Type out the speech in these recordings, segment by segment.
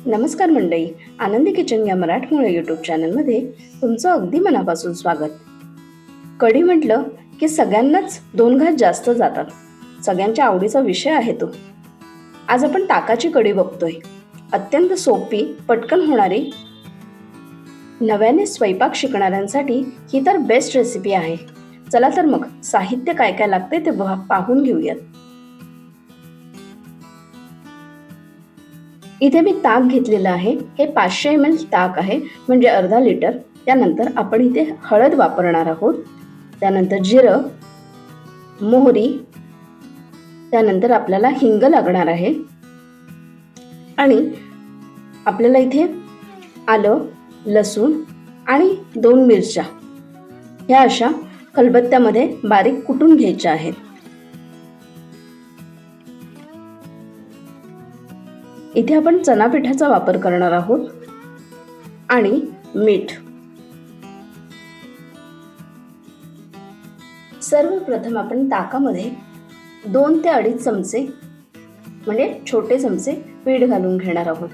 नमस्कार मंडळी, आनंदी किचन या मराठमोळ्या यूट्यूब चॅनलमध्ये तुमचं अगदी मनापासून स्वागत. कढी म्हटलं की सगळ्यांनाच दोन घास जास्त जातात. सगळ्यांच्या आवडीचा विषय आहे तो. आज आपण ताकाची कढी बघतोय. अत्यंत सोपी, पटकन होणारी, नव्याने स्वयंपाक शिकणाऱ्यांसाठी ही तर बेस्ट रेसिपी आहे. चला तर मग साहित्य काय काय लागते ते पाहून घेऊयात. इथे मी ताक घेतलेलं आहे. हे 500 ml ताक आहे, म्हणजे अर्धा लिटर. त्यानंतर आपण इथे हळद वापरणार आहोत. त्यानंतर जिरं, मोहरी, त्यानंतर आपल्याला हिंग लागणार आहे. आणि आपल्याला इथे आलं, लसूण आणि 2 मिरच्या ह्या अशा खलबत्त्यामध्ये बारीक कुटून घ्यायच्या आहेत. इथे आपण चणा पिठाचा वापर करणार आहोत आणि मीठ. सर्वप्रथम आपण ताकामध्ये 2 ते 2.5 चमचे म्हणजे छोटे चमचे मीठ घालून घेणार आहोत.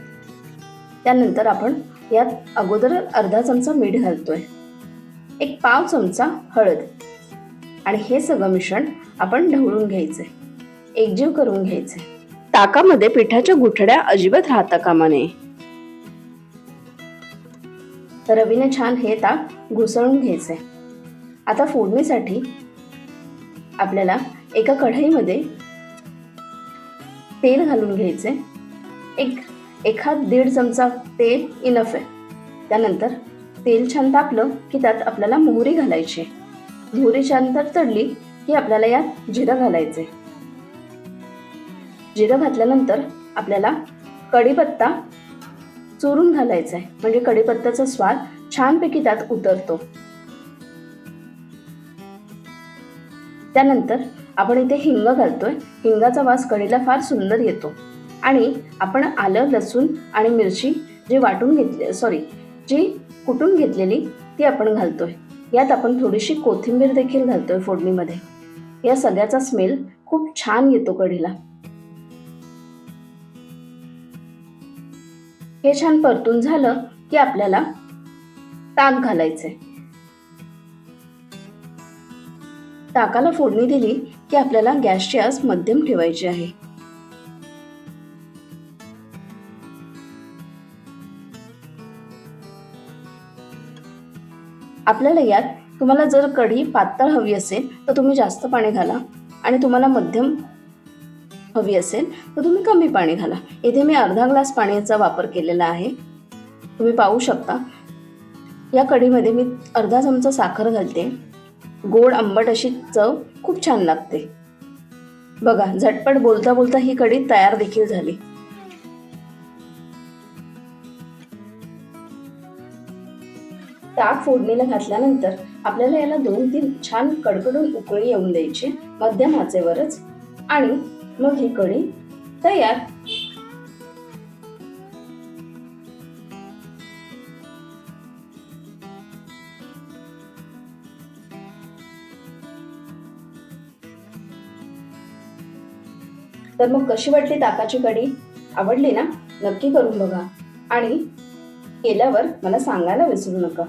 त्यानंतर आपण यात अगोदर अर्धा चमचा मीठ घालतोय, 1 पाव चमचा हळद आणि हे सगळं मिश्रण आपण ढवळून घ्यायचे, एकजीव करून घ्यायचे. ताकामध्ये पिठाच्या गुठळ्या अजिबात राहता कामा नये. रवीने छान हे ताक घुसळून घ्यायचे. आता फोडणीसाठी आपल्याला एका कढईमध्ये तेल घालून घ्यायचे. 1-1.5 चमचा तेल इनफ आहे. त्यानंतर तेल छान तापलं की त्यात आपल्याला मोहरी घालायची. मोहरी छान तडतडली की आपल्याला यात जिरं घालायचे. जिरं घातल्यानंतर आपल्याला कढीपत्ता चुरून घालायचा आहे, म्हणजे कढीपत्त्याचा स्वाद छानपैकी त्यात उतरतो. त्यानंतर आपण इथे हिंग घालतोय. हिंगाचा वास कढीला फार सुंदर येतो. आणि आपण आलं, लसूण आणि मिरची जी कुटून घेतलेली ती आपण घालतोय. यात आपण थोडीशी कोथिंबीर देखील घालतोय फोडणीमध्ये. या सगळ्याचा स्मेल खूप छान येतो कढीला. हे छान परतून झालं की आपल्याला ताक घालायचे. ताकाला फोडणी दिली की आपल्याला गॅसची आच मध्यम ठेवायची आहे. आपल्याला यात तुम्हाला जर कढी पातळ हवी असेल तर तुम्ही जास्त पाणी घाला, आणि तुम्हाला मध्यम हवी असेल तर तुम्ही कमी पाणी घाला. इथे मी अर्धा ग्लास पाण्याचा वापर केलेला आहे. तुम्ही पाहू शकता. या कढीमध्ये मी अर्धा चमचा साखर घालते. गोड आंबट अशी चव खूप छान लागते. बघा, झटपट बोलता बोलता ही कढी तयार देखील झाली. ताक फोडणीला घातल्यानंतर आपल्याला याला 2-3 छान कडकडून उकळी येऊन द्यायची, मध्यम आचेवरच. आणि मग ही कढी तयार. तर मग कशी वाटली ताकाची कढी? आवडली ना? नक्की करून बघा आणि केल्यावर मला सांगायला विसरू नका.